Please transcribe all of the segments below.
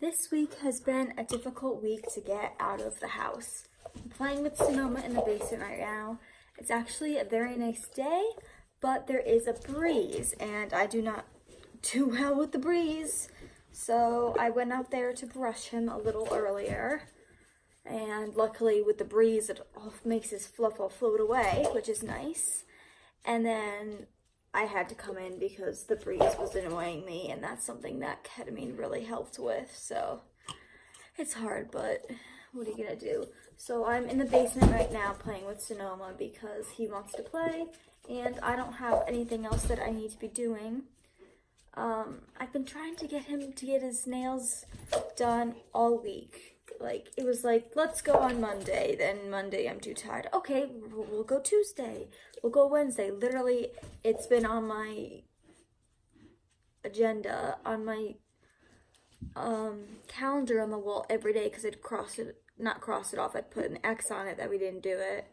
This week has been a difficult week to get out of the house. I'm playing with Sonoma in the basement right now. It's actually a very nice day, but there is a breeze, and I do not do well with the breeze. So I went out there to brush him a little earlier, and luckily with the breeze, it all makes his fluff all float away, which is nice. And then I had to come in because the breeze was annoying me, and that's something that ketamine really helped with. So it's hard, but what are you gonna do? So I'm in the basement right now playing with Sonoma because he wants to play, and I don't have anything else that I need to be doing. I've been trying to get him to get his nails done all week. Like, it was like, let's go on Monday. Then Monday, I'm too tired. Okay, we'll go Tuesday. We'll go Wednesday. Literally, it's been on my agenda, on my calendar on the wall every day because I'd not cross it off. I'd put an X on it that we didn't do it,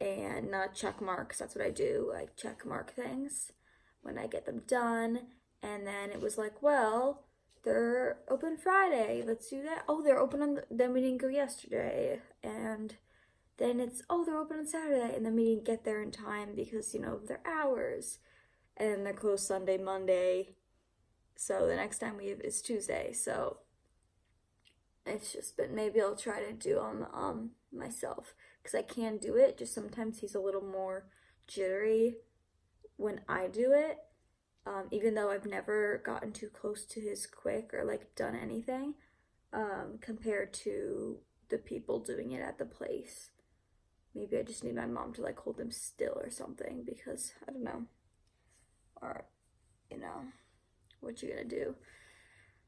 and not check marks. That's what I do. I check mark things when I get them done. And then it was like, well, they're open Friday. Let's do that. Oh, they're open on then we didn't go yesterday. And then it's, oh, they're open on Saturday. And then we didn't get there in time because, their hours. And then they're closed Sunday, Monday. So the next time we have is Tuesday. So it's just been, maybe I'll try to do them myself. Because I can do it. Just sometimes he's a little more jittery when I do it. Even though I've never gotten too close to his quick or like done anything, compared to the people doing it at the place. Maybe I just need my mom to like hold him still or something because I don't know. Or, what you gonna do?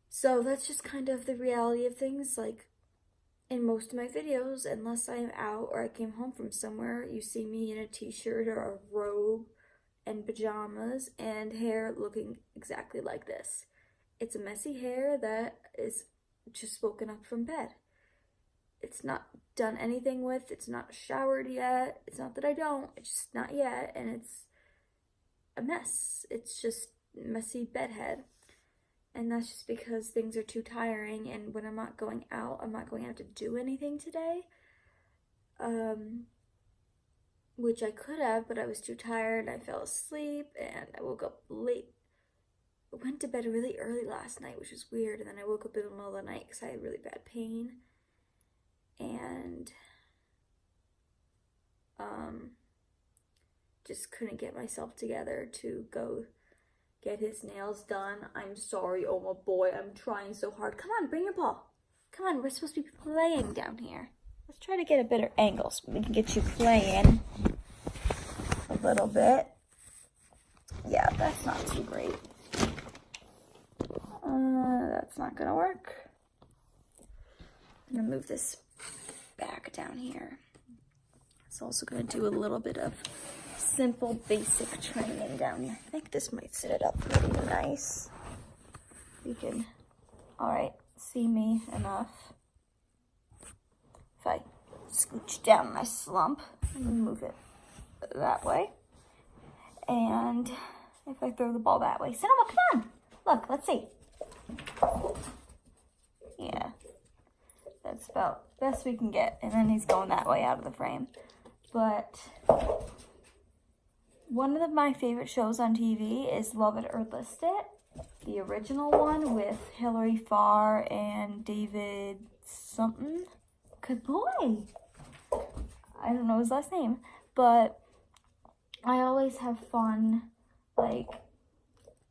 So that's just kind of the reality of things. Like in most of my videos, unless I am out or I came home from somewhere, you see me in a t-shirt or a robe and pajamas and hair looking exactly like this. It's a messy hair that is just woken up from bed. It's not done anything with, it's not showered yet. It's not that I don't, it's just not yet, and it's a mess. It's just messy bedhead. And that's just because things are too tiring, and when I'm not going out, I'm not going out to do anything today. Which I could have, but I was too tired. I fell asleep and I woke up late. I went to bed really early last night, which was weird. And then I woke up in the middle of the night because I had really bad pain. And just couldn't get myself together to go get his nails done. I'm sorry, oh my boy. I'm trying so hard. Come on, bring your ball. Come on, we're supposed to be playing down here. Let's try to get a better angle so we can get you playing a little bit. Yeah, that's not too great. That's not gonna work. I'm gonna move this back down here. It's also gonna do a little bit of simple basic training down here. I think this might sit it up pretty nice. You can, alright, see me enough. If I scooch down my slump and move it that way. And if I throw the ball that way. Sonoma, come on! Look, let's see. Yeah. That's about the best we can get. And then he's going that way out of the frame. But one of my favorite shows on TV is Love It or List It. The original one with Hilary Farr and David something. Good boy. I don't know his last name, but I always have fun, like,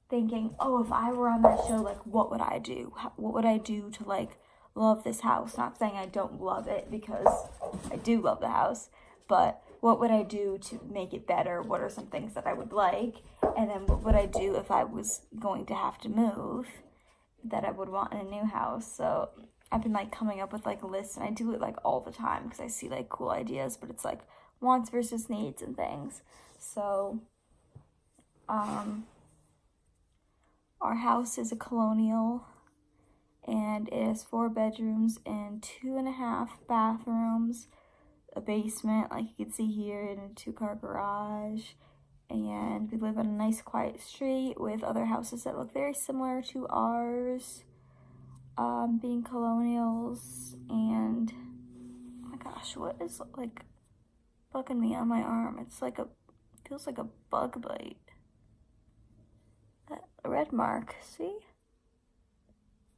thinking, oh, if I were on that show, like, what would I do? What would I do to, like, love this house? Not saying I don't love it, because I do love the house, but what would I do to make it better? What are some things that I would like? And then what would I do if I was going to have to move that I would want in a new house? So I've been like coming up with like lists, and I do it like all the time because I see like cool ideas, but it's like wants versus needs and things. So our house is a colonial, and it has 4 bedrooms and 2.5 bathrooms, a basement like you can see here, and a 2-car garage. And we live on a nice quiet street with other houses that look very similar to ours. being colonials, and oh my gosh, what is like bugging me on my arm? It's like feels like a bug bite. That red mark, see?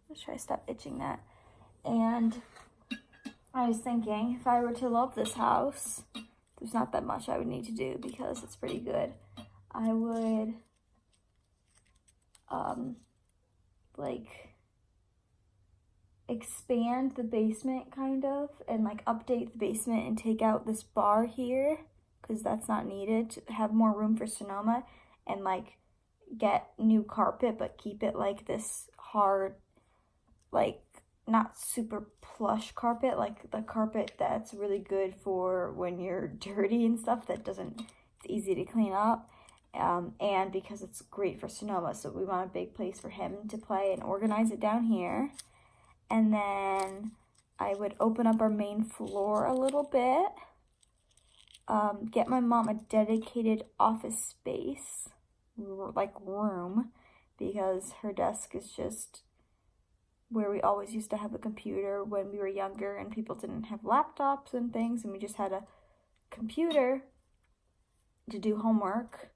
Let's try to stop itching that. And I was thinking, if I were to love this house, there's not that much I would need to do because it's pretty good. I would, like, expand the basement kind of, and like update the basement and take out this bar here because that's not needed, to have more room for Sonoma, and like get new carpet but keep it like this hard, like not super plush carpet, like the carpet that's really good for when you're dirty and stuff, that doesn't, it's easy to clean up. And because it's great for Sonoma, so we want a big place for him to play, and organize it down here. And then I would open up our main floor a little bit, get my mom a dedicated office space, like room, because her desk is just where we always used to have a computer when we were younger and people didn't have laptops and things, and we just had a computer to do homework,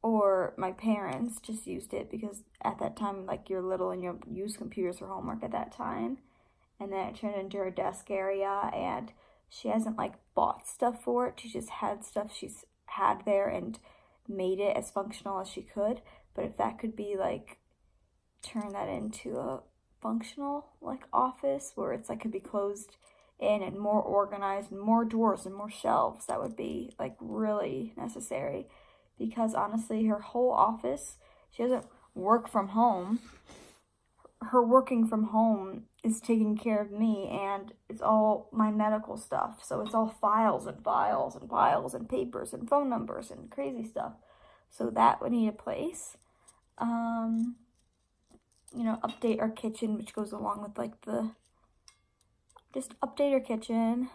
or my parents just used it because at that time, like, you're little and you use computers for homework at that time. And then it turned into her desk area, and she hasn't like bought stuff for it. She just had stuff she's had there and made it as functional as she could. But if that could be like, turn that into a functional like office where it's like could be closed in and more organized and more drawers and more shelves, that would be like really necessary. Because honestly, her whole office, she doesn't work from home. Her working from home is taking care of me, and it's all my medical stuff. So it's all files and files and files and papers and phone numbers and crazy stuff. So that would need a place. Update our kitchen, which goes along with like just update our kitchen,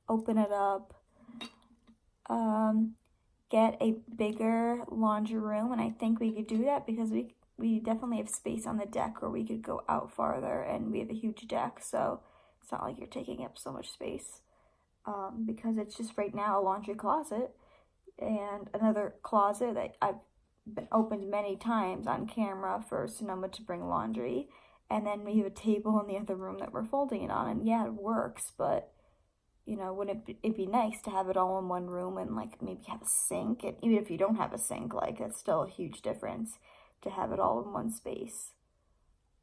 open it up, get a bigger laundry room, and I think we could do that because we definitely have space on the deck where we could go out farther, and we have a huge deck, so it's not like you're taking up so much space, because it's just right now a laundry closet and another closet that I've been opened many times on camera for Sonoma to bring laundry, and then we have a table in the other room that we're folding it on, and yeah, it works, but wouldn't it be nice to have it all in one room and like maybe have a sink? And even if you don't have a sink, like that's still a huge difference to have it all in one space.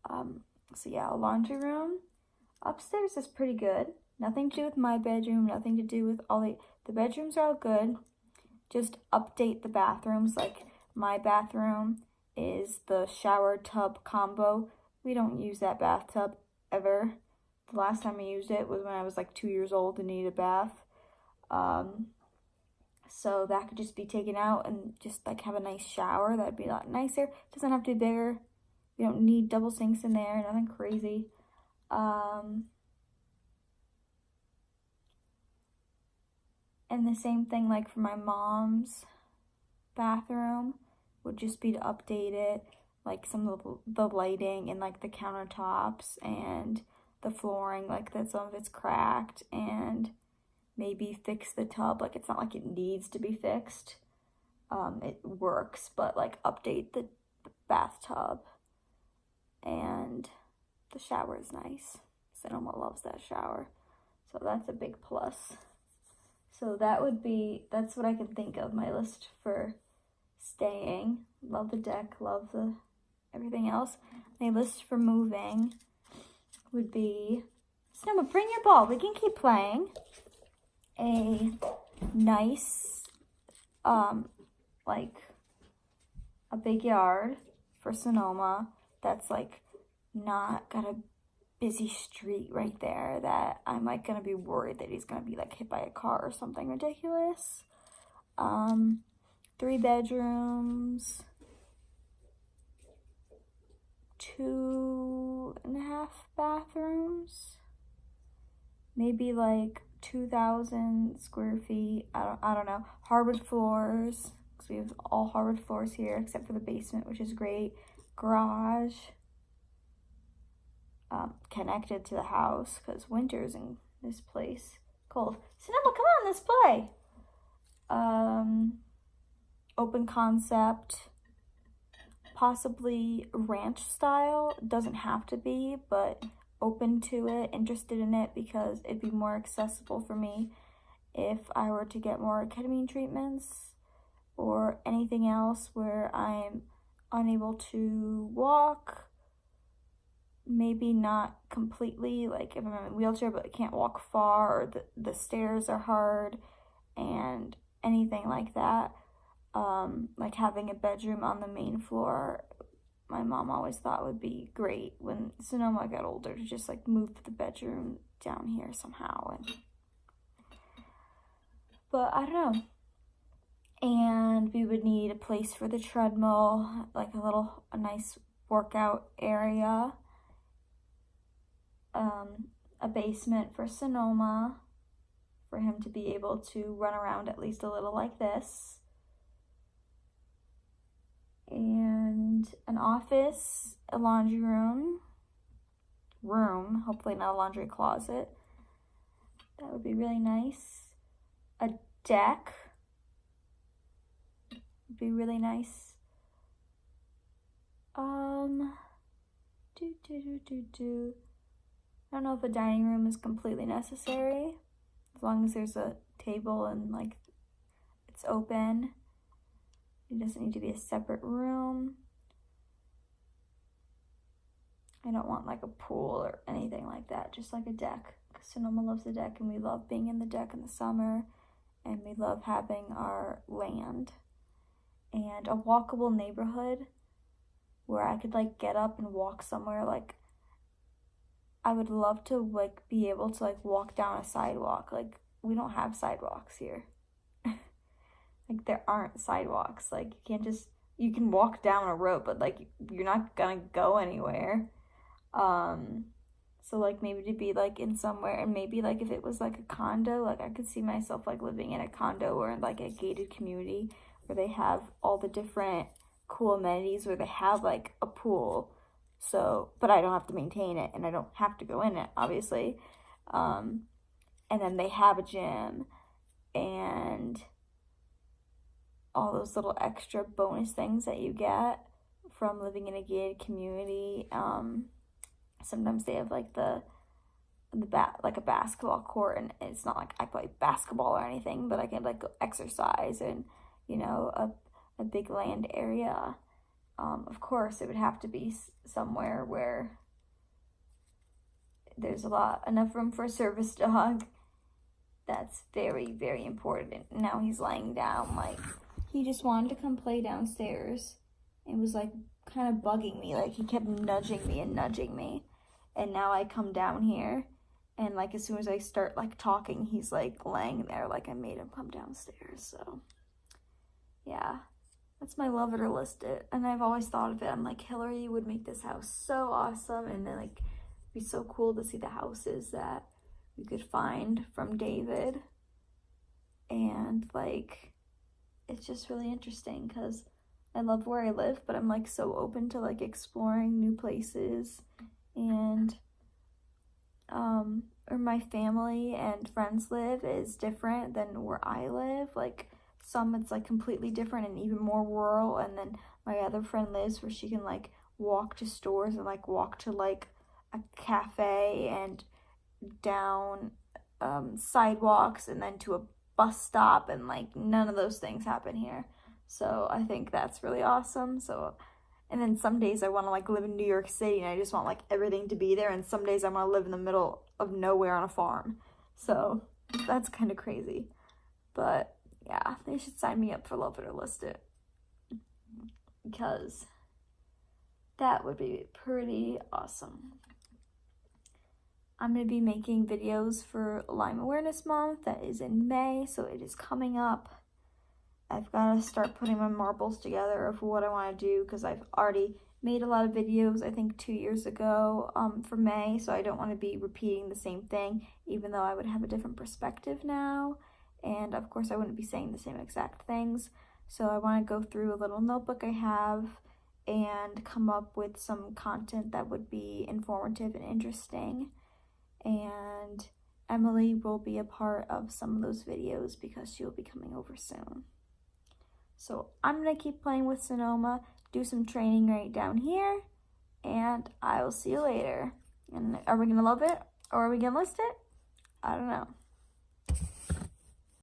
So yeah, a laundry room. Upstairs is pretty good. Nothing to do with my bedroom, nothing to do with the bedrooms are all good. Just update the bathrooms. Like my bathroom is the shower tub combo. We don't use that bathtub ever. The last time I used it was when I was like 2 years old and needed a bath. So that could just be taken out and just like have a nice shower. That'd be a lot nicer. It doesn't have to be bigger. You don't need double sinks in there, nothing crazy. And the same thing like for my mom's bathroom would just be to update it, like some of the lighting and like the countertops and the flooring, like that some of it's cracked, and maybe fix the tub. Like it's not like it needs to be fixed. It works, but like update the bathtub, and the shower is nice. Sonoma loves that shower, so that's a big plus. So that's what I can think of my list for staying. Love the deck, love the everything else. My list for moving would be, Sonoma, bring your ball. We can keep playing. A nice, like a big yard for Sonoma that's like not got a busy street right there that I'm like gonna be worried that he's gonna be like hit by a car or something ridiculous. 3 bedrooms, 2.5 bathrooms, maybe like 2,000 square feet. I don't know. Hardwood floors, because we have all hardwood floors here except for the basement, which is great. Garage. connected to the house because winter's in this place cold. Sonoma, come on, let's play. Open concept, possibly ranch style. Doesn't have to be, but open to it, interested in it, because it'd be more accessible for me if I were to get more ketamine treatments or anything else where I'm unable to walk. Maybe not completely, like if I'm in a wheelchair but I can't walk far, or the stairs are hard, and anything like that. Like having a bedroom on the main floor, my mom always thought would be great when Sonoma got older, to just like move the bedroom down here somehow. But I don't know. And we would need a place for the treadmill, like a nice workout area. A basement for Sonoma, for him to be able to run around at least a little like this. And an office, a laundry room, hopefully not a laundry closet. That would be really nice. A deck would be really nice. I don't know if a dining room is completely necessary, as long as there's a table and like it's open. It doesn't need to be a separate room. I don't want like a pool or anything like that, just like a deck. Because Sonoma loves the deck, and we love being in the deck in the summer, and we love having our land. And a walkable neighborhood where I could like get up and walk somewhere. Like, I would love to like be able to like walk down a sidewalk. Like, we don't have sidewalks here. Like, there aren't sidewalks. Like, you can walk down a road, but like you're not gonna go anywhere. So like maybe to be like in somewhere, and maybe like if it was like a condo, like I could see myself like living in a condo or in like a gated community where they have all the different cool amenities, where they have like a pool. So, but I don't have to maintain it, and I don't have to go in it, obviously. And then they have a gym and all those little extra bonus things that you get from living in a gated community. Sometimes they have like like a basketball court, and it's not like I play basketball or anything, but I can like go exercise, and you know, a big land area. Of course, it would have to be somewhere where there's enough room for a service dog. That's very, very important. Now he's laying down, like he just wanted to come play downstairs. It was like kind of bugging me, like he kept nudging me. And now I come down here, and like as soon as I start like talking, he's like laying there like I made him come downstairs. So yeah, that's my love it or list it. And I've always thought of it, I'm like, Hillary would make this house so awesome, and then like it'd be so cool to see the houses that we could find from David. And like it's just really interesting because I love where I live, but I'm like so open to like exploring new places. And where my family and friends live is different than where I live. Like some it's like completely different and even more rural, and then my other friend lives where she can like walk to stores and like walk to like a cafe and down sidewalks and then to a bus stop, and like none of those things happen here. So I think that's really awesome. So, and then some days I want to like live in New York City, and I just want like everything to be there, and some days I want to live in the middle of nowhere on a farm. So that's kind of crazy. But yeah, they should sign me up for Love It or List It, because that would be pretty awesome. I'm going to be making videos for Lyme Awareness Month. That is in May, so it is coming up. I've got to start putting my marbles together of what I want to do, because I've already made a lot of videos, I think 2 years ago, for May, so I don't want to be repeating the same thing, even though I would have a different perspective now. And of course I wouldn't be saying the same exact things. So I want to go through a little notebook I have and come up with some content that would be informative and interesting. And Emily will be a part of some of those videos because she will be coming over soon. So I'm going to keep playing with Sonoma, do some training right down here, and I will see you later. And are we going to love it or are we going to list it? I don't know.